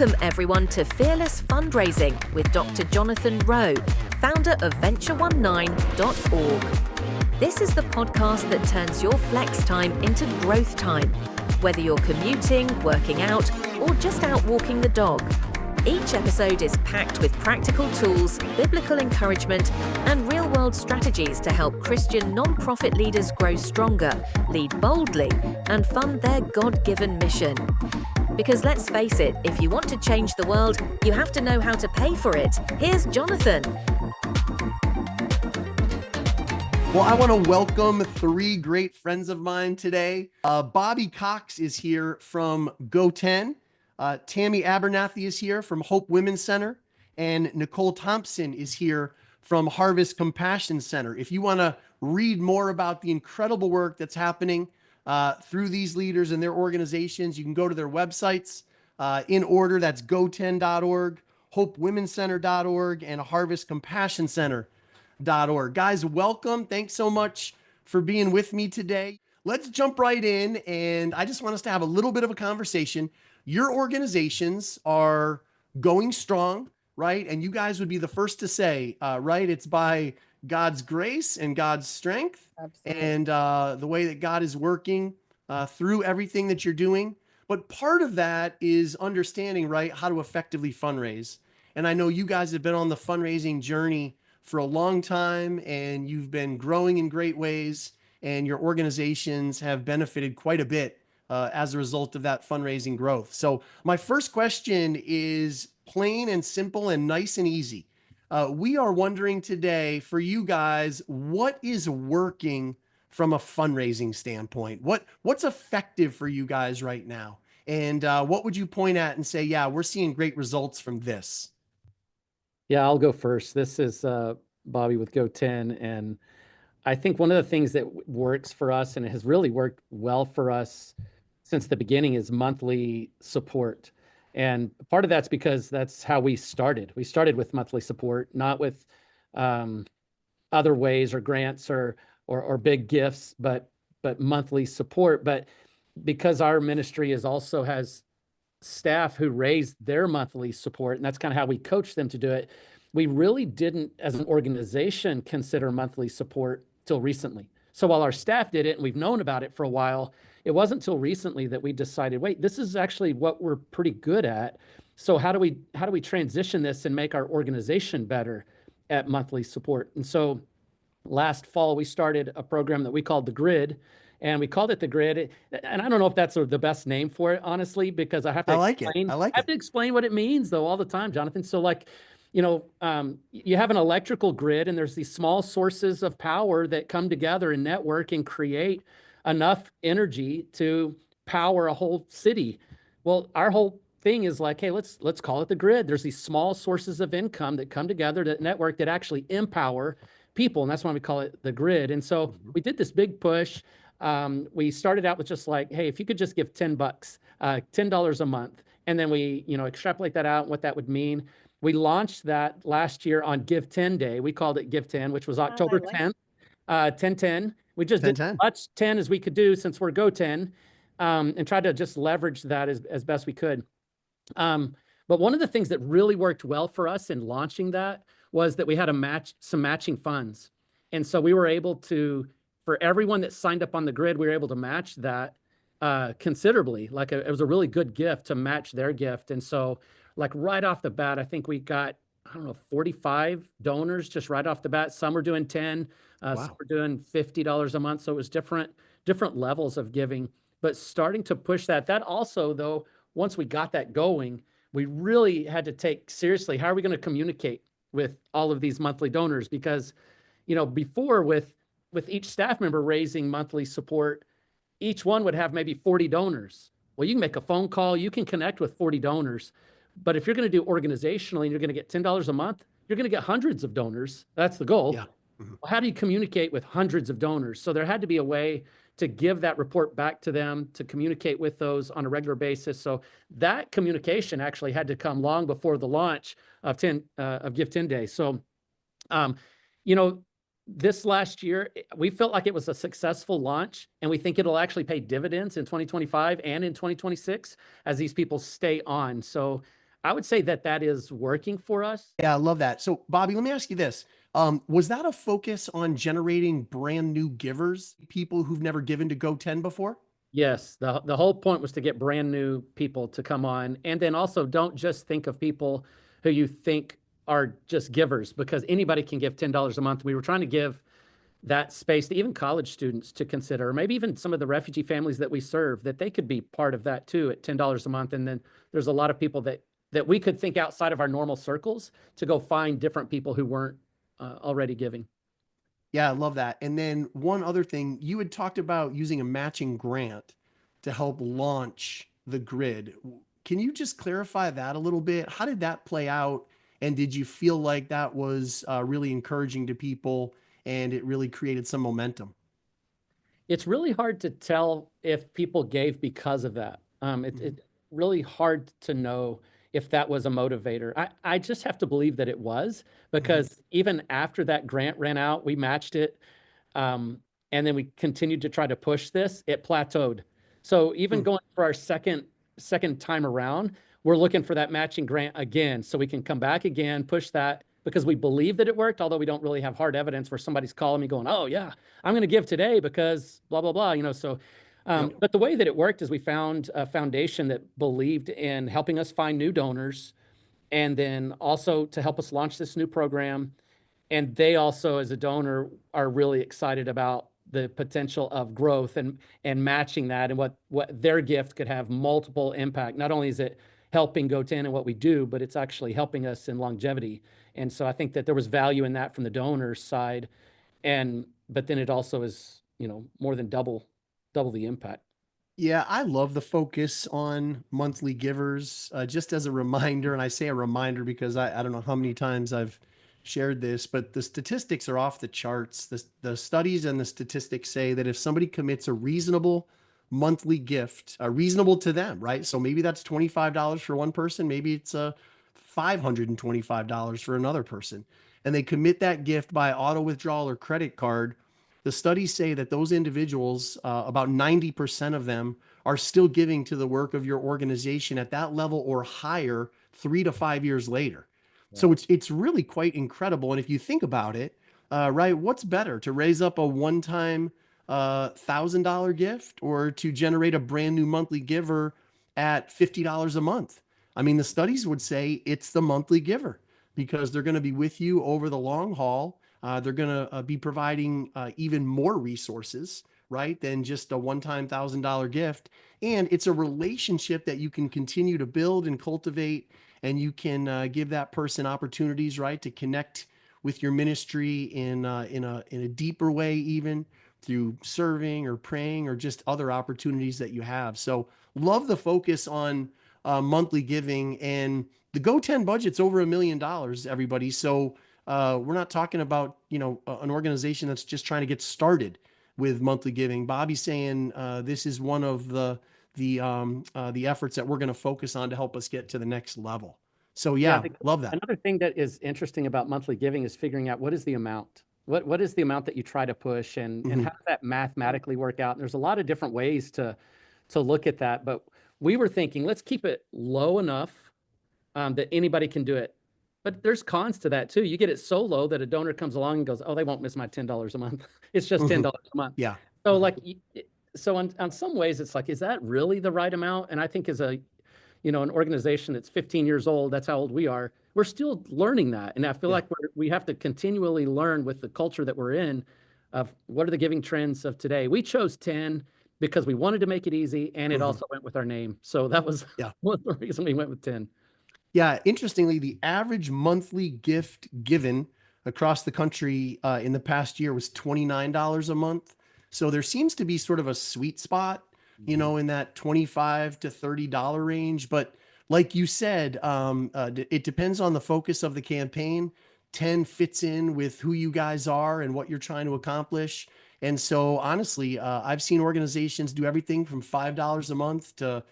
Welcome everyone to Fearless Fundraising with Dr. Jonathan Rowe, founder of venture19.org. This is the podcast that turns your flex time into growth time, whether you're commuting, working out, or just out walking the dog. Each episode is packed with practical tools, biblical encouragement, and real-world strategies to help Christian non-profit leaders grow stronger, lead boldly, and fund their God-given mission. Because let's face it, if you want to change the world, you have to know how to pay for it. Here's Jonathan. Well, I want to welcome three great friends of mine today. Bobby Cox is here from GoTen. Tammy Abernethy is here from Hope Women's Center, and Nicolee Thompson is here from Harvest Compassion Center. If you want to read more about the incredible work that's happening through these leaders and their organizations, you can go to their websites in order. That's goten.org, hopewomencenter.org, and harvestcompassioncenter.org. Guys, welcome. Thanks so much for being with me today. Let's jump right in, and I just want us to have a little bit of a conversation. Your organizations are going strong, right? And you guys would be the first to say, right, it's by God's grace and God's strength. Absolutely. And the way that God is working through everything that you're doing. But part of that is understanding, right, how to effectively fundraise. And I know you guys have been on the fundraising journey for a long time, and you've been growing in great ways, and your organizations have benefited quite a bit as a result of that fundraising growth. So my first question is plain and simple and nice and easy. We are wondering today for you guys, what is working from a fundraising standpoint? What's effective for you guys right now? And what would you point at and say, yeah, we're seeing great results from this? Yeah, I'll go first. This is Bobby with GoTen, and I think one of the things that works for us, and it has really worked well for us since the beginning, is monthly support. And part of that's because that's how we started. We started with monthly support, not with other ways or grants or big gifts, but monthly support. But because our ministry has staff who raise their monthly support, and that's kind of how we coach them to do it, we really didn't, as an organization, consider monthly support till recently. So while our staff did it and we've known about it for a while, it wasn't until recently that we decided, wait, this is actually what we're pretty good at. So how do we transition this and make our organization better at monthly support? And so last fall, we started a program that we called The Grid, and we called it The Grid. And I don't know if that's the best name for it, honestly, because I have to explain what it means, though, all the time, Jonathan. So you have an electrical grid, and there's these small sources of power that come together and network and create enough energy to power a whole city. Well, our whole thing is like, hey, let's call it the grid. There's these small sources of income that come together, that network, that actually empower people, and that's why we call it the grid. And so we did this big push. We started out with just like, hey, if you could just give $10, $10 a month, and then we extrapolate that out, what that would mean. We launched that last year on Give 10 Day. We called it Give 10, which was October 10th, 10/10. We just did as much 10 as we could do since we're GoTen, and tried to just leverage that as best we could. But one of the things that really worked well for us in launching that was that we had some matching funds. And so we were able to, for everyone that signed up on the grid, we were able to match that considerably. It was a really good gift to match their gift. And so right off the bat, I think we got, 45 donors just right off the bat. Some were doing 10, some were doing $50 a month. So it was different levels of giving, but starting to push that also, though, once we got that going, we really had to take seriously, how are we going to communicate with all of these monthly donors? Because, before with each staff member raising monthly support, each one would have maybe 40 donors. Well, you can make a phone call, you can connect with 40 donors. But if you're going to do organizationally and you're going to get $10 a month, you're going to get hundreds of donors. That's the goal. Yeah. Mm-hmm. Well, how do you communicate with hundreds of donors? So there had to be a way to give that report back to them, to communicate with those on a regular basis. So that communication actually had to come long before the launch of Give 10 Day. So, this last year, we felt like it was a successful launch, and we think it'll actually pay dividends in 2025 and in 2026 as these people stay on. So I would say that that is working for us. Yeah, I love that. So, Bobby, let me ask you this. Was that a focus on generating brand new givers, people who've never given to GoTen before? Yes, the whole point was to get brand new people to come on, and then also don't just think of people who you think are just givers, because anybody can give $10 a month. We were trying to give that space to even college students to consider, or maybe even some of the refugee families that we serve, that they could be part of that too at $10 a month. And then there's a lot of people that we could think outside of our normal circles to go find different people who weren't already giving. Yeah, I love that. And then one other thing, you had talked about using a matching grant to help launch the grid. Can you just clarify that a little bit? How did that play out? And did you feel like that was really encouraging to people and it really created some momentum? It's really hard to tell if people gave because of that. Mhm. It really hard to know if that was a motivator. I just have to believe that it was, Mhm. because even after that grant ran out, we matched it. Um, and then we continued to try to push this, it plateaued. So even Hmm. going for our second time around, we're looking for that matching grant again, so we can come back again, push that, because we believe that it worked, although we don't really have hard evidence where somebody's calling me going, "Oh yeah, I'm going to give today because blah blah blah," you know. So, Yep. but the way that it worked is we found a foundation that believed in helping us find new donors, and then also to help us launch this new program. And they also, as a donor, are really excited about the potential of growth and matching that, and what their gift could have multiple impact. Not only is it helping GoTen and what we do, but it's actually helping us in longevity. And so I think that there was value in that from the donor side, and but then it also is, you know, more than double the impact. Yeah, I love the focus on monthly givers. Just as a reminder, and I say a reminder because I don't know how many times I've shared this, but the statistics are off the charts. The studies and the statistics say that if somebody commits a reasonable monthly gift, reasonable to them, right? So maybe that's $25 for one person, maybe it's $525 for another person, and they commit that gift by auto withdrawal or credit card. The studies say that those individuals, about 90% of them, are still giving to the work of your organization at that level or higher 3 to 5 years later. Yeah. So it's really quite incredible. And if you think about it, right, what's better to raise up a one-time $1,000 gift or to generate a brand new monthly giver at $50 a month? I mean, the studies would say it's the monthly giver because they're going to be with you over the long haul. They're going to be providing even more resources, right, than just a one-time $1,000 gift. And it's a relationship that you can continue to build and cultivate, and you can give that person opportunities, right, to connect with your ministry in a deeper way, even through serving or praying or just other opportunities that you have. So love the focus on monthly giving, and the GoTen budget's over $1 million, everybody. So we're not talking about, an organization that's just trying to get started with monthly giving. Bobby's saying this is one of the efforts that we're going to focus on to help us get to the next level. So Yeah, I yeah, think love that. another thing that is interesting about monthly giving is figuring out what is the amount. What is the amount that you try to push, and Hmm. how does that mathematically work out? And there's a lot of different ways to look at that, but we were thinking, let's keep it low enough that anybody can do it. But there's cons to that too. You get it so low that a donor comes along and goes, "Oh, they won't miss my $10 a month. It's just Hmm. $10 a month." Yeah. So Hmm. like, so on some ways, it's like, is that really the right amount? And I think as a, you know, an organization that's 15 years old, that's how old we are. We're still learning that, and I feel Yeah. like we have to continually learn with the culture that we're in, of what are the giving trends of today. We chose 10 because we wanted to make it easy, and it Hmm. also went with our name. So that was Yeah. one of the reason we went with 10. Yeah, interestingly, the average monthly gift given across the country in the past year was $29 a month. So there seems to be sort of a sweet spot, Mhm. in that 25 to $30 range. But like you said, it depends on the focus of the campaign. 10 fits in with who you guys are and what you're trying to accomplish. And so honestly, I've seen organizations do everything from $5 a month to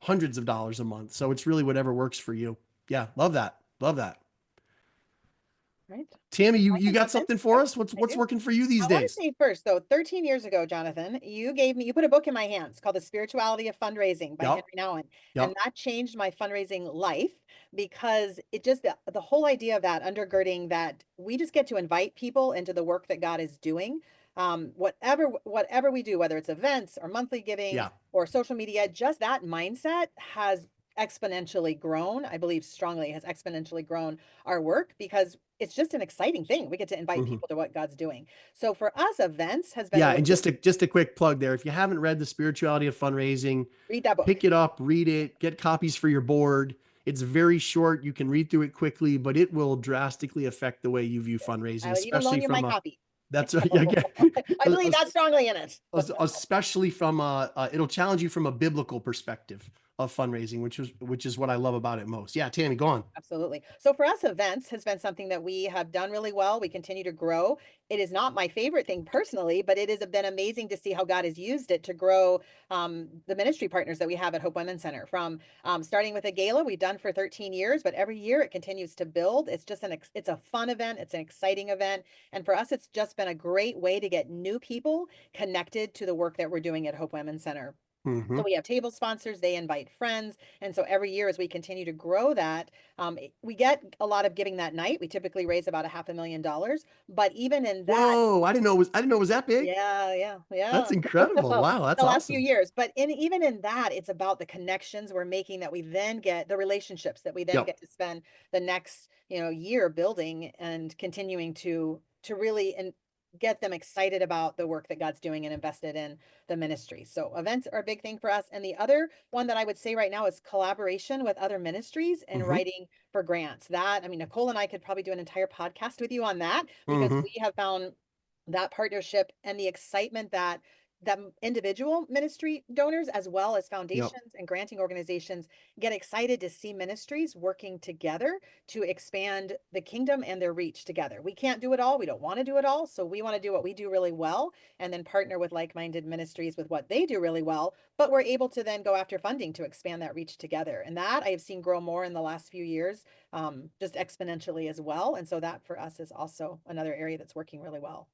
hundreds of dollars a month. So it's really whatever works for you. Yeah, love that. Love that. Right. Tammy, you I can got jump in. something for Yep, us? What's I do. working for you these I want to days? say first, though, 13 years ago, Jonathan, you put a book in my hands called The Spirituality of Fundraising by Yep. Henry Nouwen. And Yep. that changed my fundraising life because it just, the whole idea of that undergirding that we just get to invite people into the work that God is doing. Whatever we do, whether it's events or monthly giving Yeah. or social media, just that mindset has exponentially grown. I believe strongly it has exponentially grown our work because it's just an exciting thing. We get to invite Mhm. people to what God's doing. So for us, events has been a Yeah, way and to just a quick plug there. If you haven't read The Spirituality of Fundraising, read that book. pick it up, read it, get copies for your board. It's very short. You can read through it quickly, but it will drastically affect the way you view fundraising, I would even especially loan you my from a copy. that's yeah, I believe that strongly in it. especially from it'll challenge you from a biblical perspective of fundraising, which is what I love about it most. Yeah, Tammy, go on. Absolutely. So for us, events has been something that we have done really well. We continue to grow. It is not my favorite thing personally, but it has been amazing to see how God has used it to grow the ministry partners that we have at Hope Women's Center. From starting with a gala we've done for 13 years, but every year it continues to build. It's just it's a fun event. It's an exciting event, and for us, it's just been a great way to get new people connected to the work that we're doing at Hope Women's Center. Hmm. So we have table sponsors, they invite friends. And so every year as we continue to grow that, we get a lot of giving that night. We typically raise about $500,000. But even in that, Whoa, I didn't know it was that big. yeah. That's incredible. Wow, that's The last few awesome. years. But even in that, it's about the connections we're making that we then get, the relationships that we then Yep. get to spend the next, year building and continuing to really and get them excited about the work that God's doing and invested in the ministry. So events are a big thing for us. And the other one that I would say right now is collaboration with other ministries and Hmm. writing for grants. That, I mean, Nicole and I could probably do an entire podcast with you on that because Hmm. we have found that partnership and the excitement that individual ministry donors as well as Yep. foundations and granting organizations get excited to see ministries working together to expand the kingdom and their reach together. We can't do it all. We don't want to do it all. So we want to do what we do really well and then partner with like-minded ministries with what they do really well. But we're able to then go after funding to expand that reach together. And that I have seen grow more in the last few years, just exponentially as well. And so that for us is also another area that's working really well.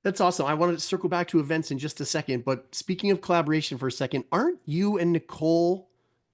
That's awesome. I wanted to circle back to events in just a second, but speaking of collaboration for a second, aren't you and Nicole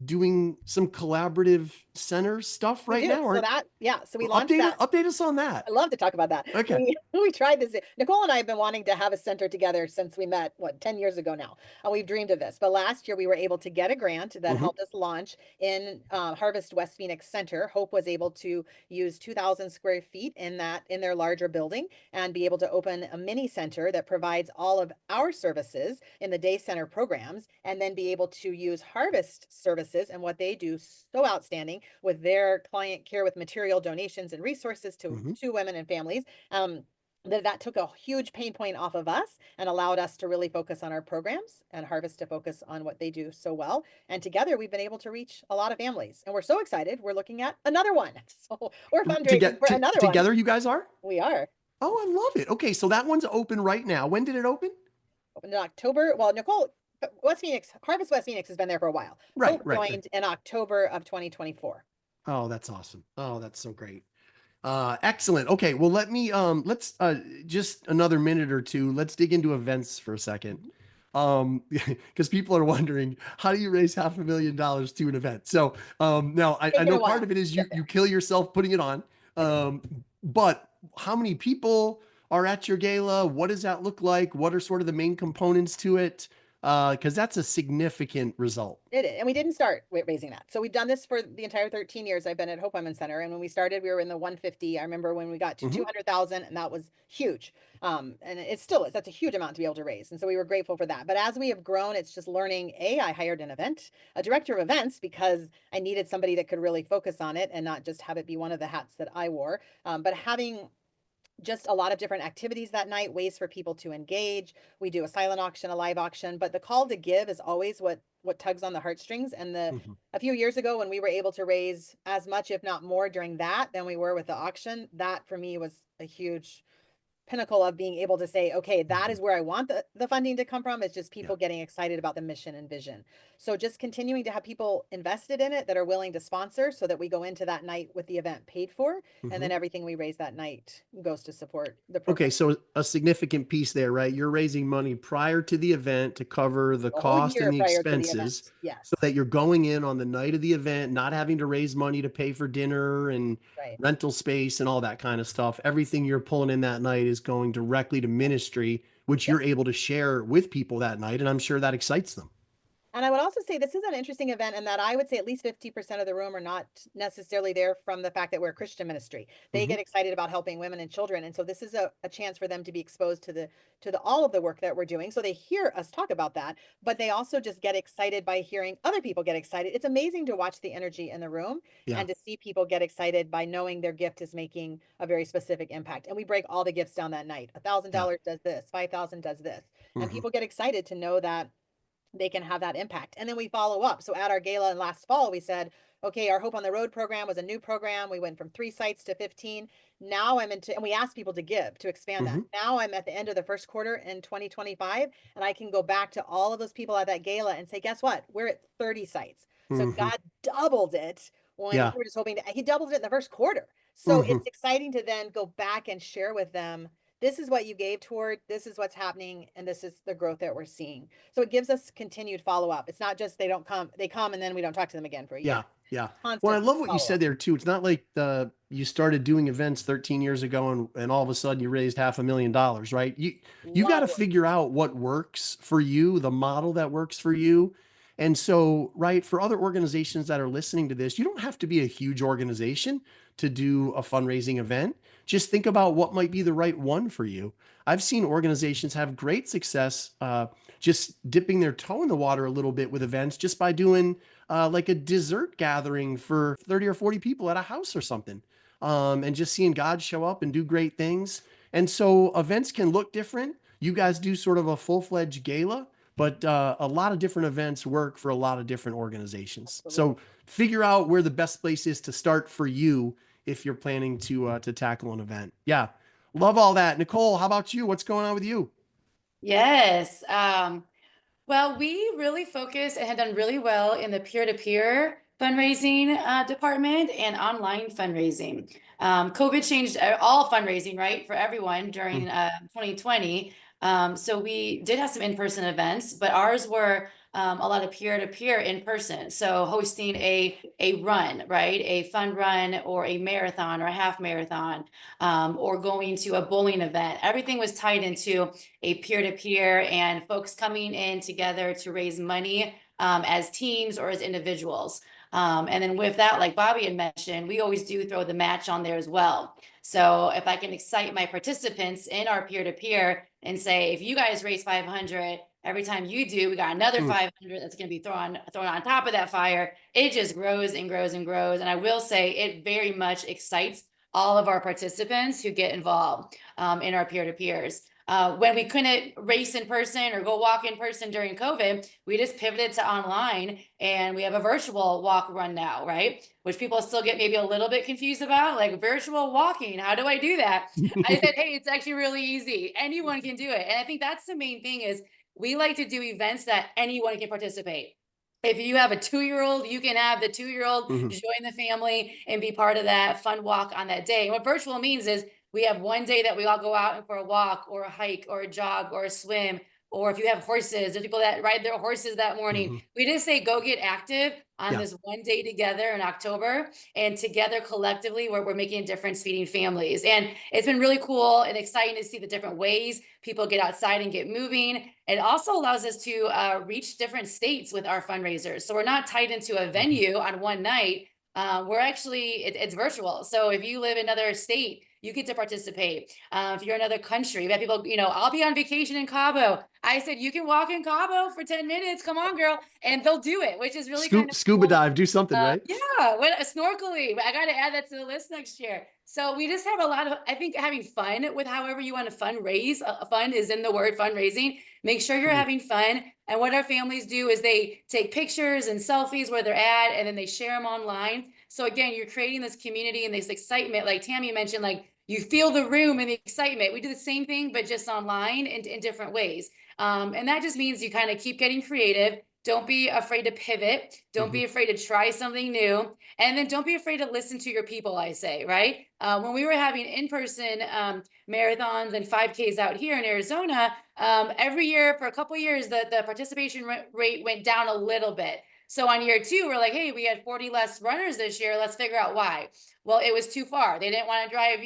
doing some collaborative center stuff We right do. now? So Aren't that, yeah. So we launched that. update us on that. I love to talk about that. Okay. We tried this. Nicole and I have been wanting to have a center together since we met, 10 years ago now. We've dreamed of this. But last year we were able to get a grant that Hmm. helped us launch in Harvest West Phoenix Center. Hope was able to use 2,000 square feet in their larger building and be able to open a mini center that provides all of our services in the day center programs and then be able to use Harvest services and what they do so outstanding with their client care with material donations and resources Hmm. to women and families. That took a huge pain point off of us and allowed us to really focus on our programs and Harvest to focus on what they do so well. And together we've been able to reach a lot of families. And we're so excited. We're looking at another one. So we're fundraising for another one. Together, you guys are? We are. Oh, I love it. Okay, so that one's open right now. When did it open? In October. Well, Nicole, West Phoenix, Harvest West Phoenix has been there for a while. Right, Hope right, right. joined in October of 2024. Oh, that's awesome. Oh, that's so great. Excellent. Okay, well, let's just another minute or two. Let's dig into events for a second. Because people are wondering, how do you raise $500,000 to an event? So now I Taken know a while part of it is to you get there. you kill yourself putting it on. But how many people are at your gala? What does that look like? What are sort of the main components to it? Because that's a significant result. Did it. And we didn't start raising that. So we've done this for the entire 13 years I've been at Hope Women's Center. And when we started, we were in the 150. I remember when we got to Hmm. 200,000 and that was huge. And it still is. That's a huge amount to be able to raise. And so we were grateful for that. But as we have grown, it's just learning. I hired a director of events because I needed somebody that could really focus on it and not just have it be one of the hats that I wore. But having just a lot of different activities that night, ways for people to engage. We do a silent auction, a live auction, but the call to give is always what tugs on the heartstrings. And Hmm. a few years ago when we were able to raise as much, if not more, during that than we were with the auction, that for me was a huge pinnacle of being able to say, okay, that is where I want the funding to come from. It's just people getting excited about the mission and vision. So just continuing to have people invested in it that are willing to sponsor so that we go into that night with the event paid for. And then everything we raise that night goes to support the program. Okay, so a significant piece there, right? You're raising money prior to the event to cover the The whole cost year and the prior to the expenses, event. Yes. so that you're going in on the night of the event, not having to raise money to pay for dinner and Right. rental space and all that kind of stuff. Everything you're pulling in that night is going directly to ministry, which you're able to share with people that night, and I'm sure that excites them. And I would also say this is an interesting event in that I would say at least 50% of the room are not necessarily there from the fact that we're a Christian ministry. They get excited about helping women and children. And so this is a chance for them to be exposed to the all of the work that we're doing. So they hear us talk about that, but they also just get excited by hearing other people get excited. It's amazing to watch the energy in the room Yeah. and to see people get excited by knowing their gift is making a very specific impact. And we break all the gifts down that night. $1,000 does this, 5,000 does this. And people get excited to know that they can have that impact. And then we follow up. So at our gala last fall, we said, okay, our Hope on the Road program was a new program. We went from 3 sites to 15. Now I'm into, and we asked people to give to expand that. Now I'm at the end of the first quarter in 2025, and I can go back to all of those people at that gala and say, guess what? We're at 30 sites. So God doubled it when Yeah. we were just hoping to, he doubled it in the first quarter. So it's exciting to then go back and share with them, this is what you gave toward, this is what's happening, and this is the growth that we're seeing. So it gives us continued follow-up. It's not just they come and then we don't talk to them again for a year. Yeah. Yeah. Well, I Constant love what you follow-up. said there too. It's not like you started doing events 13 years ago and all of a sudden you raised $500,000, right? You got to Love it. figure out what works for you, the model that works for you. And so, right, for other organizations that are listening to this, you don't have to be a huge organization to do a fundraising event. Just think about what might be the right one for you. I've seen organizations have great success just dipping their toe in the water a little bit with events just by doing like a dessert gathering for 30 or 40 people at a house or something, and just seeing God show up and do great things. And so events can look different. You guys do sort of a full-fledged gala, but a lot of different events work for a lot of different organizations. So figure out where the best place is to start for you if you're planning to tackle an event. Yeah, love all that. Nicole, how about you? What's going on with you? Yes. Well, we really focus and have done really well in the peer-to-peer fundraising department and online fundraising. COVID changed all fundraising, right, for everyone during 2020. So we did have some in-person events, but ours were a lot of peer-to-peer in person. So hosting a run, right, a fun run or a marathon or a half marathon, or going to a bowling event. Everything was tied into a peer-to-peer and folks coming in together to raise money as teams or as individuals. And then with that, like Bobby had mentioned, we always do throw the match on there as well. So if I can excite my participants in our peer-to-peer and say, if you guys raise 500, every time you do, we got another 500 that's going to be thrown on top of that fire. It just grows and grows and grows. And I will say it very much excites all of our participants who get involved in our peer-to-peers. When we couldn't race in person or go walk in person during COVID, we just pivoted to online, and we have a virtual walk run now, right? Which people still get maybe a little bit confused about, like virtual walking. How do I do that? I said, hey, it's actually really easy. Anyone can do it. And I think that's the main thing is we like to do events that anyone can participate. If you have a 2-year-old, you can have the 2-year-old join the family and be part of that fun walk on that day. And what virtual means is we have one day that we all go out for a walk or a hike or a jog or a swim. Or if you have horses, there's people that ride their horses that morning. We just say, go get active on this one day together in October. And together collectively, we're making a difference feeding families. And it's been really cool and exciting to see the different ways people get outside and get moving. It also allows us to reach different states with our fundraisers. So we're not tied into a venue on one night. We're actually, it's virtual. So if you live in another state, you get to participate. If you're in another country, we have people, I'll be on vacation in Cabo. I said, you can walk in Cabo for 10 minutes. Come on, girl. And they'll do it, which is really kind of scuba cool. dive, do something, right? Yeah, snorkeling. I got to add that to the list next year. So we just have a lot of, I think, having fun with however you want to fundraise. Fun is in the word fundraising. Make sure you're having fun. And what our families do is they take pictures and selfies where they're at, and then they share them online. So again, you're creating this community and this excitement. Like Tammy mentioned, like you feel the room and the excitement. We do the same thing, but just online and in different ways. And that just means you kind of keep getting creative. Don't be afraid to pivot. Don't be afraid to try something new. And then don't be afraid to listen to your people, I say, right? When we were having in-person marathons and 5Ks out here in Arizona, every year for a couple of years, the participation rate went down a little bit. So on year 2, we're like, hey, we had 40 less runners this year. Let's figure out why. Well, it was too far. They didn't want to drive,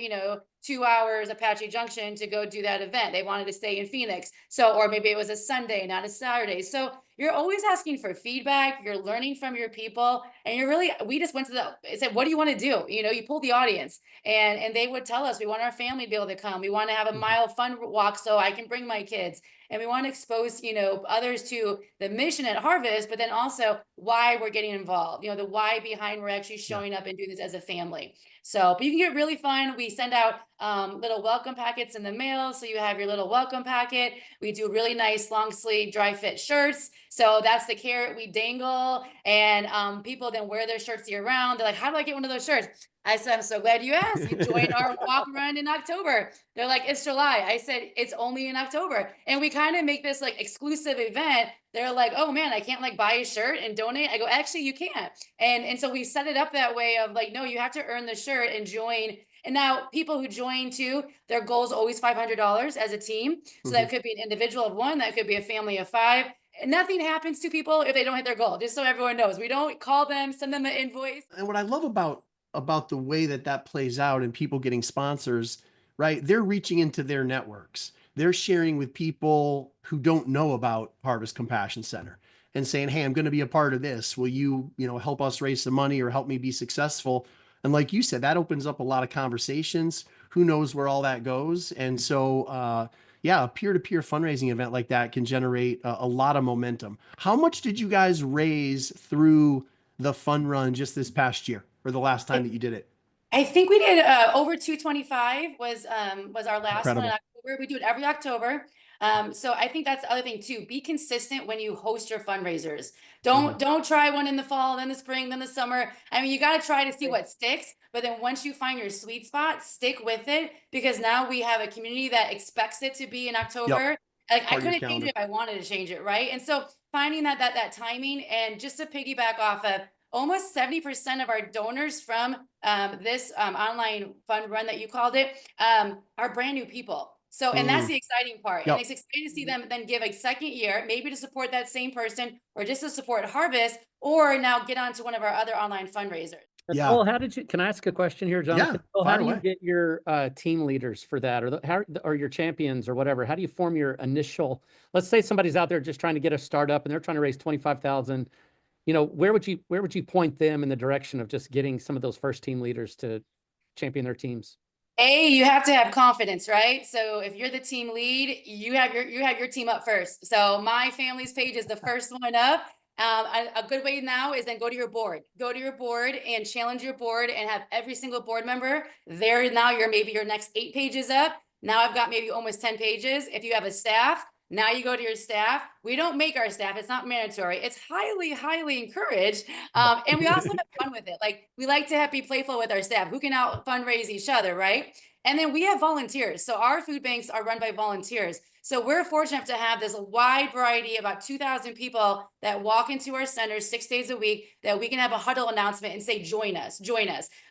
2 hours Apache Junction to go do that event. They wanted to stay in Phoenix. So, or maybe it was a Sunday, not a Saturday. So you're always asking for feedback. You're learning from your people. And we just went to said, what do you want to do? You pull the audience and they would tell us, we want our family to be able to come. We want to have a mile fun walk so I can bring my kids. And we want to expose, others to the mission at Harvest, but then also why we're getting involved, the why behind we're actually showing up and doing this as a family. So, but you can get really fun. We send out little welcome packets in the mail. So you have your little welcome packet. We do really nice long sleeve dry fit shirts. So that's the carrot we dangle. And people then wear their shirts year round. They're like, how do I get one of those shirts? I said, I'm so glad you asked. You join our walk run in October. They're like, it's July. I said, it's only in October. And we kind of make this like exclusive event. They're like, oh man, I can't like buy a shirt and donate. I go, actually, you can't. And so we set it up that way of like, no, you have to earn the shirt and join. And now people who join too, their goal is always $500 as a team. So that could be an individual of 1, that could be a family of 5. And nothing happens to people if they don't hit their goal, just so everyone knows. We don't call them, send them an invoice. And what I love about the way that plays out and people getting sponsors, right? They're reaching into their networks. They're sharing with people who don't know about Harvest Compassion Center and saying, hey, I'm going to be a part of this. Will you, help us raise some money or help me be successful? And like you said, that opens up a lot of conversations. Who knows where all that goes? And so, yeah, a peer-to-peer fundraising event like that can generate a lot of momentum. How much did you guys raise through the fun run just this past year or the last time that you did it? I think we did over 225 was our last one in October. We do it every October. So I think that's the other thing too. Be consistent when you host your fundraisers. Don't try one in the fall, then the spring, then the summer. I mean, you got to try to see what sticks. But then once you find your sweet spot, stick with it, because now we have a community that expects it to be in October. Like I couldn't change it if I wanted to change it, right? And so finding that timing, and just to piggyback off of, almost 70% of our donors from this online fund run that you called it are brand new people. So, and that's the exciting part. And it's exciting to see them then give a second year, maybe to support that same person or just to support Harvest, or now get onto one of our other online fundraisers. Yeah. Well, can I ask a question here, Jonathan? Yeah, How do you get your team leaders for that, or your champions or whatever? How do you form your initial, let's say somebody's out there just trying to get a startup and they're trying to raise 25,000. Where would you point them in the direction of just getting some of those first team leaders to champion their teams? You have to have confidence, right? So if you're the team lead, you have your team up first. So my family's page is the first one up. A good way now is then go to your board and challenge your board and have every single board member there. Now maybe your next 8 pages up. Now I've got maybe almost 10 pages. If you have a staff, now you go to your staff. We don't make our staff. It's not mandatory. It's highly, highly encouraged. And we also have fun with it. Like we like to be playful with our staff. Who can out fundraise each other, right? And then we have volunteers. So our food banks are run by volunteers. So we're fortunate to have this wide variety, about 2,000 people that walk into our centers 6 days a week, that we can have a huddle announcement and say, join us.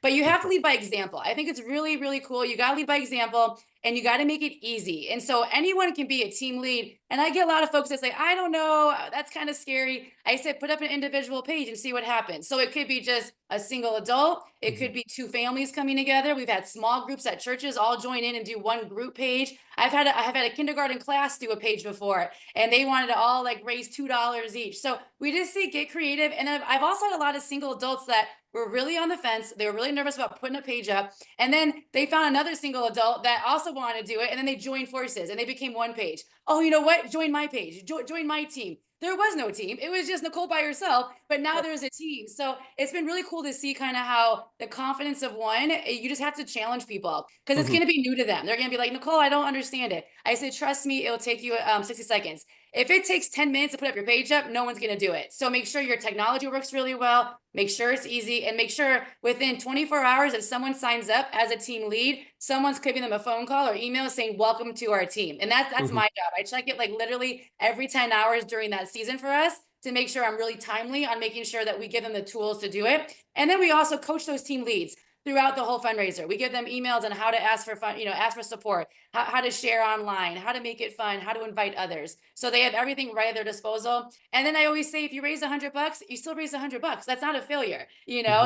But you have to lead by example. I think it's really, really cool. You got to lead by example, and you got to make it easy. And so anyone can be a team lead. And I get a lot of folks that say, I don't know, that's kind of scary. I said, put up an individual page and see what happens. So it could be just a single adult. It could be 2 families coming together. We've had small groups at churches all join in and do one group page. I have had a kindergarten class do a page before, and they wanted to all like raise $2 each. So we just say, get creative. And then I've also had a lot of single adults that were really on the fence. They were really nervous about putting a page up. And then they found another single adult that also wanted to do it. And then they joined forces and they became one page. Oh, you know what? Join my page. Join my team. There was no team. It was just Nicolee by herself, but now there's a team. So it's been really cool to see kind of how the confidence of one, you just have to challenge people because it's going to be new to them. They're going to be like, Nicolee, I don't understand it. I said, trust me, it'll take you 60 seconds. If it takes 10 minutes to put up your page up, no one's going to do it. So make sure your technology works really well. Make sure it's easy, and make sure within 24 hours that someone signs up as a team lead, someone's giving them a phone call or email saying, welcome to our team. And that's my job. I check it like literally every 10 hours during that season for us to make sure I'm really timely on making sure that we give them the tools to do it. And then we also coach those team leads throughout the whole fundraiser. We give them emails on how to ask for fun, ask for support, how to share online, how to make it fun, how to invite others. So they have everything right at their disposal. And then I always say, if you raise $100, you still raise $100. That's not a failure.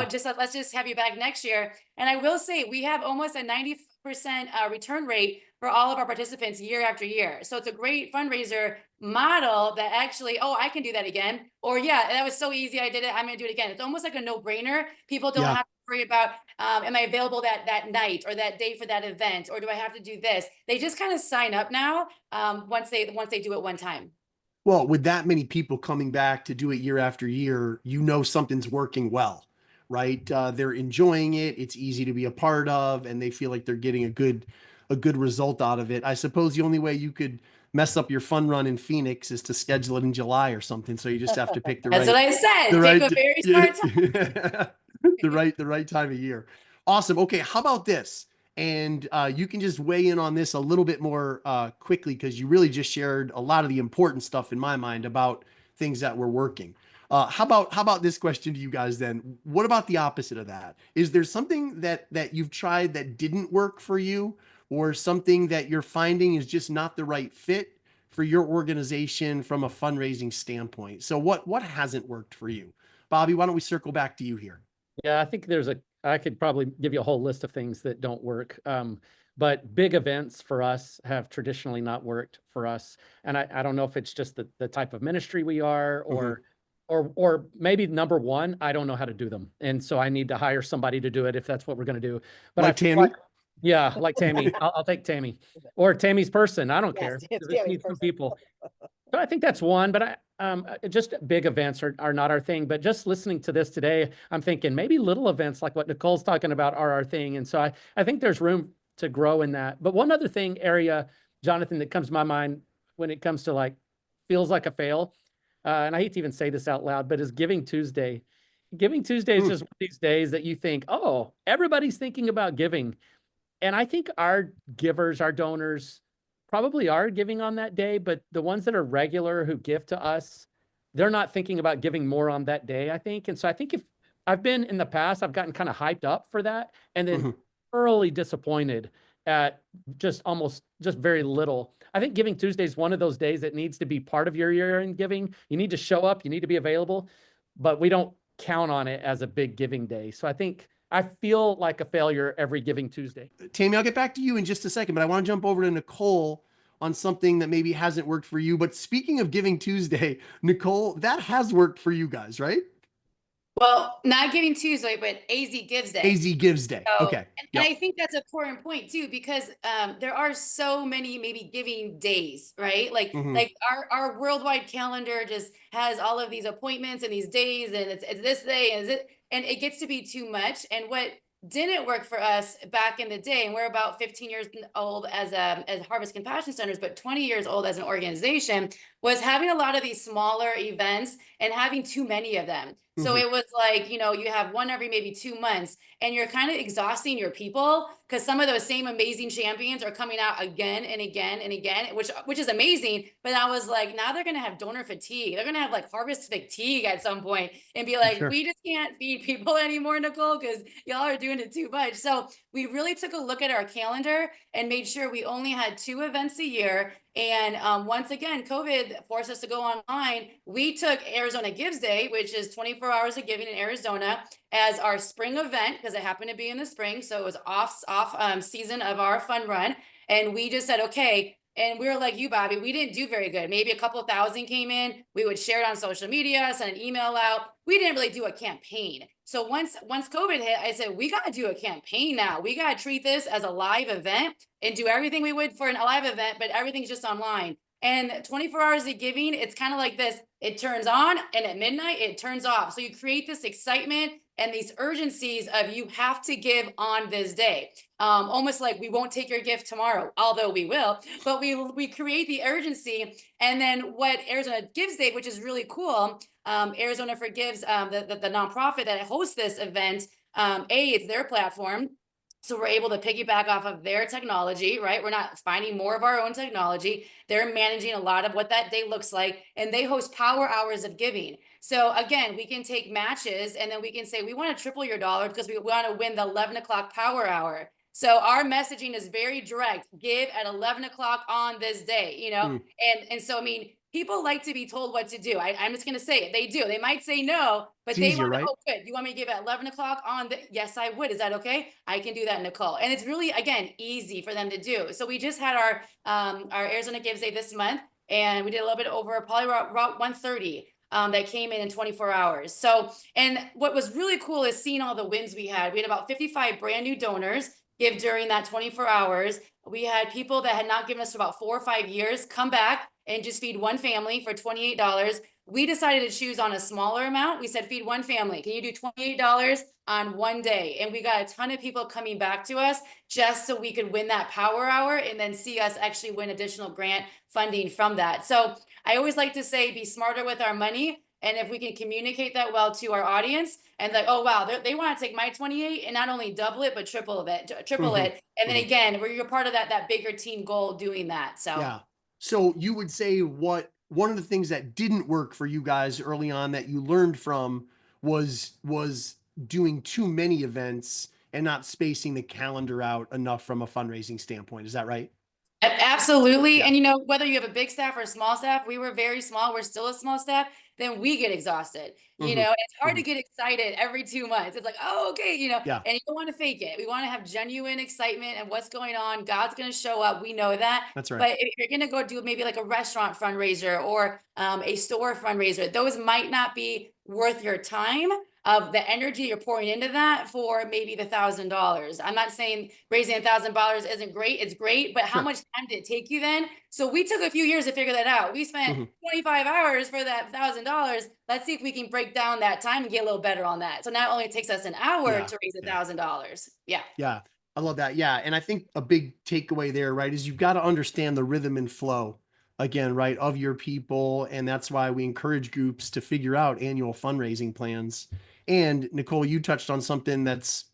Just let's just have you back next year. And I will say we have almost a 90% return rate for all of our participants year after year. So it's a great fundraiser model that actually, oh, I can do that again. Or yeah, that was so easy. I did it. I'm going to do it again. It's almost like a no-brainer. People don't have to worry about, am I available that night or that day for that event? Or do I have to do this? They just kind of sign up now once they do it one time. Well, with that many people coming back to do it year after year, something's working well, right? They're enjoying it. It's easy to be a part of, and they feel like they're getting a good result out of it. I suppose the only way you could mess up your fun run in Phoenix is to schedule it in July or something. So you just have to pick That's what I said. Pick a very smart time. the right time of year. Awesome. Okay, how about this? And you can just weigh in on this a little bit more quickly, because you really just shared a lot of the important stuff in my mind about things that were working. How about this question to you guys then? What about the opposite of that? Is there something that you've tried that didn't work for you, or something that you're finding is just not the right fit for your organization from a fundraising standpoint? So what hasn't worked for you? Bobby, why don't we circle back to you here? Yeah, I think I could probably give you a whole list of things that don't work. But big events for us have traditionally not worked for us. And I don't know if it's just the type of ministry we are, or maybe number one, I don't know how to do them. And so I need to hire somebody to do it if that's what we're going to do. But like Tammy? Yeah, like Tammy. I'll take Tammy, or Tammy's person. I don't care. It's Just need some people. So I think that's one, but just big events are not our thing. But just listening to this today, I'm thinking maybe little events like what Nicole's talking about are our thing. And so I think there's room to grow in that. But one other area, Jonathan, that comes to my mind when it comes to like feels like a fail, and I hate to even say this out loud, but is Giving Tuesday. Giving Tuesday is just one of these days that you think, oh, everybody's thinking about giving. And I think our givers, our donors, probably are giving on that day, but the ones that are regular who give to us, they're not thinking about giving more on that day, I think. And so I think if I've been in the past, I've gotten kind of hyped up for that and then thoroughly disappointed at just very little. I think Giving Tuesday is one of those days that needs to be part of your year-end giving. You need to show up, you need to be available, but we don't count on it as a big giving day. So I feel like a failure every Giving Tuesday. Tammy, I'll get back to you in just a second, but I want to jump over to Nicole on something that maybe hasn't worked for you. But speaking of Giving Tuesday, Nicole, that has worked for you guys, right? Well, not Giving Tuesday, but AZ Gives Day. AZ Gives Day. So, okay. And I think that's an important point too, because there are so many maybe giving days, right? Like our worldwide calendar just has all of these appointments and these days, and it's this day and it gets to be too much. And what didn't work for us back in the day, and we're about 15 years old as Harvest Compassion Centers, but 20 years old as an organization, was having a lot of these smaller events and having too many of them. So it was like, you have one every maybe 2 months, and you're kind of exhausting your people because some of those same amazing champions are coming out again and again and again, which is amazing. But I was like, now they're going to have donor fatigue. They're going to have like harvest fatigue at some point and be like, we just can't feed people anymore, Nicole, because y'all are doing it too much. So we really took a look at our calendar and made sure we only had 2 events a year. And once again, COVID forced us to go online. We took Arizona Gives Day, which is 24 hours of giving in Arizona, as our spring event because it happened to be in the spring. So it was off season of our fun run. And we just said, okay. And we were like you, Bobby, we didn't do very good. Maybe a couple thousand came in. We would share it on social media, send an email out. We didn't really do a campaign. So once COVID hit, I said, we got to do a campaign now. We got to treat this as a live event and do everything we would for a live event, but everything's just online. And 24 hours of giving, it's kind of like this. It turns on and at midnight, it turns off. So you create this excitement and these urgencies of you have to give on this day. Almost like we won't take your gift tomorrow, although we will, but we create the urgency. And then what Arizona Gives Day, which is really cool, Arizona Forgives, the nonprofit that hosts this event, it's their platform. So we're able to piggyback off of their technology, right? We're not finding more of our own technology. They're managing a lot of what that day looks like, and they host power hours of giving. So again, we can take matches and then we can say, we want to triple your dollar because we want to win the 11 o'clock power hour. So our messaging is very direct. Give at 11 o'clock on this day, you know? And so, I mean, people like to be told what to do. I'm just going to say it. They do. They might say no, but It's they easier, want to, right? oh, good. You want me to give at 11 o'clock on the, yes, I would. Is that okay? I can do that, Nicole. And it's really, again, easy for them to do. So we just had our Arizona Gives Day this month, and we did a little bit over probably about 130 that came in 24 hours. So, and what was really cool is seeing all the wins we had. We had about 55 brand new donors give during that 24 hours. We had people that had not given us for about 4 or 5 years come back and just feed one family for $28. We decided to choose on a smaller amount. We said, feed one family. Can you do $28 on one day? And we got a ton of people coming back to us just so we could win that power hour and then see us actually win additional grant funding from that. So I always like to say, be smarter with our money. And if we can communicate that well to our audience and like, oh, wow, they want to take my 28 and not only double it, but triple it. And then again, you're part of that bigger team goal doing that. So, yeah. So you would say one of the things that didn't work for you guys early on that you learned from was doing too many events and not spacing the calendar out enough from a fundraising standpoint. Is that right? Absolutely. Yeah. And you know, whether you have a big staff or a small staff, we were very small, we're still a small staff, then we get exhausted. You know, it's hard to get excited every 2 months. It's like, oh, okay, you know, Yeah. and you don't want to fake it. We want to have genuine excitement and what's going on. God's going to show up. We know that. That's right. But if you're going to go do maybe like a restaurant fundraiser or a store fundraiser, those might not be worth your time of the energy you're pouring into that for maybe the $1,000. I'm not saying raising $1,000 isn't great. It's great, but how Sure. much time did it take you then? So we took a few years to figure that out. We spent 25 hours for that $1,000. Let's see if we can break down that time and get a little better on that. So not only it takes us an hour to raise $1,000. Yeah. Yeah. I love that. Yeah. And I think a big takeaway there, right, is you've got to understand the rhythm and flow again, right, of your people. And that's why we encourage groups to figure out annual fundraising plans. And Nicole, you touched on something that's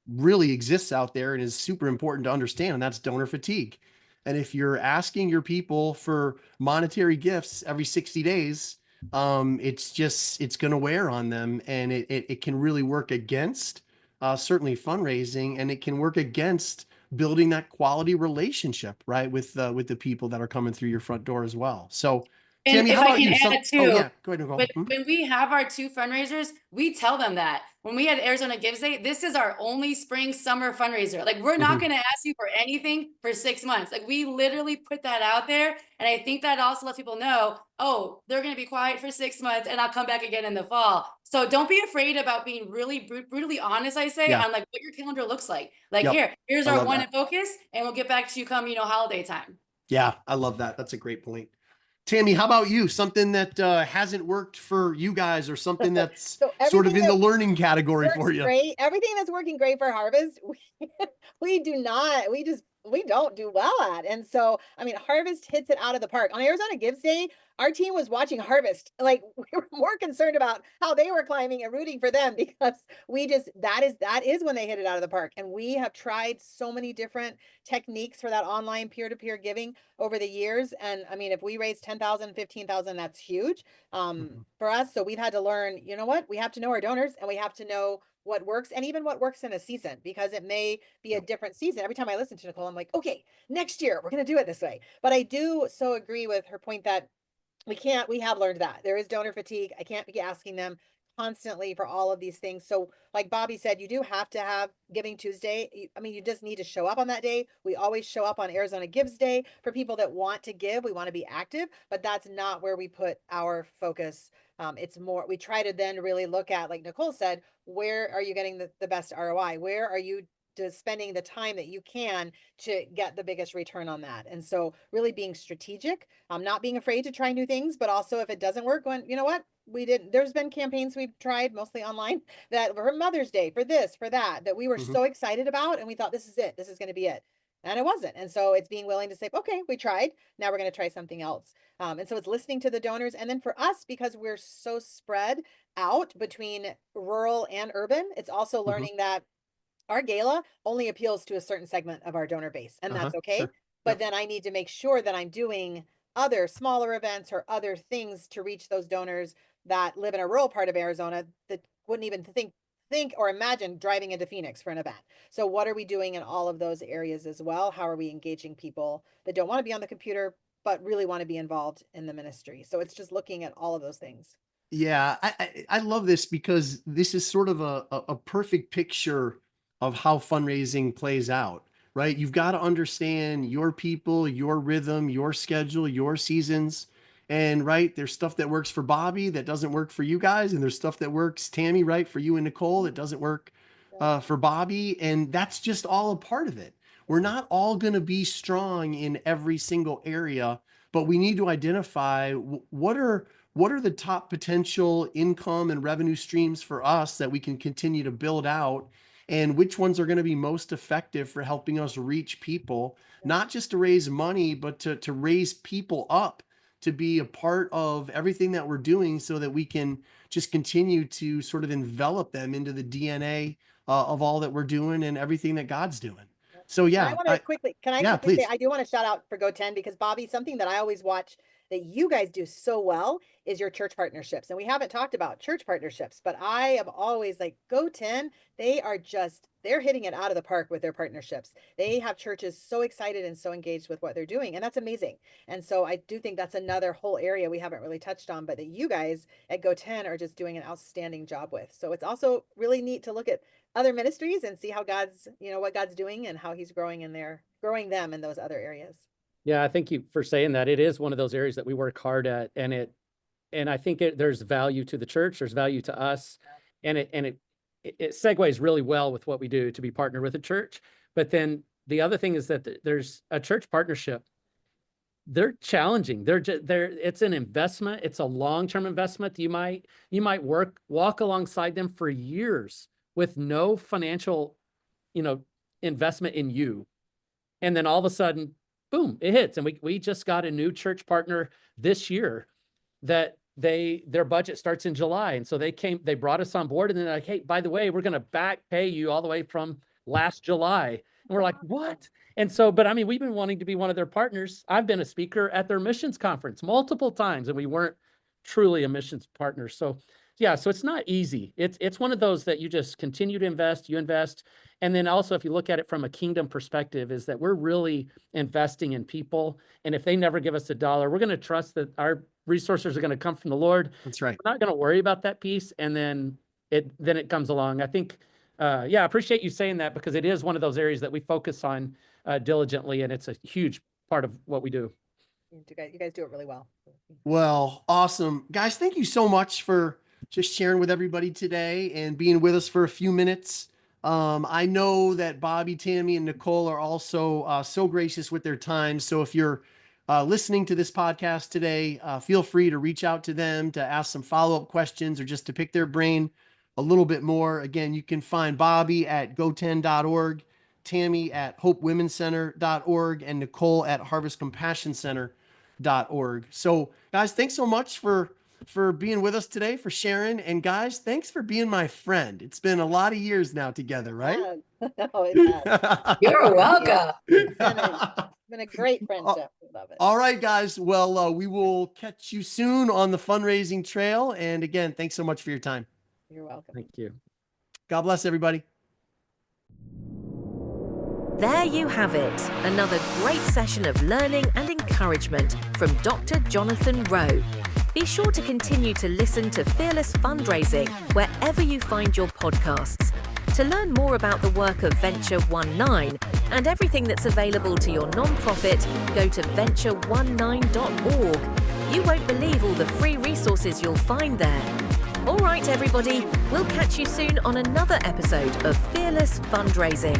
really exists out there and is super important to understand, and that's donor fatigue. And if you're asking your people for monetary gifts every 60 days, it's going to wear on them, and it can really work against certainly fundraising, and it can work against building that quality relationship, right, with the people that are coming through your front door as well. So, And Tammy, if how I about can you? add too, Oh yeah, go ahead, Nicole. but when we have our 2 fundraisers, we tell them that when we had Arizona Gives Day, this is our only spring summer fundraiser. Like, we're not going to ask you for anything for 6 months. Like, we literally put that out there. And I think that also lets people know, oh, they're going to be quiet for 6 months and I'll come back again in the fall. So don't be afraid about being really brutally honest, I say, Yeah. on like what your calendar looks like. Like, Yep. here's I our love one that. and focus, and we'll get back to you come, holiday time. Yeah, I love that. That's a great point. Tammy, how about you? Something that hasn't worked for you guys, or something that's So sort of everything in the that learning category for works you? great. Everything that's working great for Harvest, we don't do well at. And so, I mean, Harvest hits it out of the park. On Arizona Gives Day, our team was watching Harvest. Like, we were more concerned about how they were climbing and rooting for them, because that is when they hit it out of the park. And we have tried so many different techniques for that online peer-to-peer giving over the years. And I mean, if we raise 10,000, 15,000, that's huge for us. So we've had to learn, you know what, we have to know our donors, and we have to know what works, and even what works in a season, because it may be a different season. Every time I listen to Nicole, I'm like, okay, next year we're going to do it this way. But I do so agree with her point that we have learned that there is donor fatigue. I can't be asking them constantly for all of these things. So like Bobby said, you do have to have Giving Tuesday. I mean, you just need to show up on that day. We always show up on Arizona Gives Day for people that want to give. We want to be active, but that's not where we put our focus. It's more, we try to then really look at, like Nicole said, where are you getting the best ROI? Where are you spending the time that you can to get the biggest return on that? And so really being strategic, not being afraid to try new things, but also if it doesn't work, going, you know what, there's been campaigns we've tried mostly online that were Mother's Day, for this, for that we were so excited about, and we thought, this is it, this is going to be it. And it wasn't. And so it's being willing to say, okay, we tried, now we're going to try something else. And so it's listening to the donors. And then for us, because we're so spread out between rural and urban, it's also learning that our gala only appeals to a certain segment of our donor base, and that's okay. Sure. But Yep. then I need to make sure that I'm doing other smaller events or other things to reach those donors that live in a rural part of Arizona that wouldn't even think or imagine driving into Phoenix for an event. So what are we doing in all of those areas as well? How are we engaging people that don't want to be on the computer but really want to be involved in the ministry? So it's just looking at all of those things. Yeah, I love this because this is sort of a perfect picture of how fundraising plays out, right? You've got to understand your people, your rhythm, your schedule, your seasons. And right, there's stuff that works for Bobby that doesn't work for you guys. And there's stuff that works, Tammy, right, for you and Nicolee that doesn't work for Bobby. And that's just all a part of it. We're not all going to be strong in every single area, but we need to identify what are the top potential income and revenue streams for us that we can continue to build out, and which ones are going to be most effective for helping us reach people, not just to raise money, but to raise people up to be a part of everything that we're doing so that we can just continue to sort of envelop them into the DNA of all that we're doing and everything that God's doing. So And yeah, can I yeah, quickly say, please. I do want to shout out for GoTen because Bobby, something that I always watch that you guys do so well is your church partnerships. And we haven't talked about church partnerships, but I am always like GoTen, they're hitting it out of the park with their partnerships. They have churches so excited and so engaged with what they're doing. And that's amazing. And so I do think that's another whole area we haven't really touched on, but that you guys at GoTen are just doing an outstanding job with. So it's also really neat to look at other ministries and see how what God's doing and how he's growing them in those other areas. Yeah, I thank you for saying that. It is one of those areas that we work hard at, and I think there's value to the church, there's value to us, and it segues really well with what we do to be partnered with a church. But then the other thing is that there's a church partnership. They're challenging. It's an investment. It's a long-term investment. You might walk alongside them for years with no financial, investment in you. And then all of a sudden, boom, it hits. And we just got a new church partner this year that their budget starts in July. And so they brought us on board, and they're like, hey, by the way, we're going to back pay you all the way from last July. And we're like, what? And so, but I mean, we've been wanting to be one of their partners. I've been a speaker at their missions conference multiple times, and we weren't truly a missions partner. So yeah, so it's not easy. It's one of those that you just continue to invest, you invest. And then also, if you look at it from a kingdom perspective, is that we're really investing in people. And if they never give us $1, we're going to trust that our resources are going to come from the Lord. That's right. We're not going to worry about that piece. And then it comes along. I think, I appreciate you saying that, because it is one of those areas that we focus on diligently, and it's a huge part of what we do. You guys do it really well. Well, awesome. Guys, thank you so much for just sharing with everybody today and being with us for a few minutes. I know that Bobby, Tammy, and Nicolee are also so gracious with their time. So if you're listening to this podcast today, feel free to reach out to them to ask some follow-up questions or just to pick their brain a little bit more. Again, you can find Bobby at goten.org, Tammy at hopewomencenter.org, and Nicolee at harvestcompassioncenter.org. So guys, thanks so much for being with us today, for sharing. And guys, thanks for being my friend. It's been a lot of years now together, right? No, it has. You're welcome. It's been a great friendship. We love it. All right, guys. Well, we will catch you soon on the fundraising trail. And again, thanks so much for your time. You're welcome. Thank you. God bless everybody. There you have it, another great session of learning and encouragement from Dr. Jonathan Rowe. Be sure to continue to listen to Fearless Fundraising wherever you find your podcasts. To learn more about the work of Venture 19 and everything that's available to your nonprofit, go to venture19.org. You won't believe all the free resources you'll find there. All right, everybody, we'll catch you soon on another episode of Fearless Fundraising.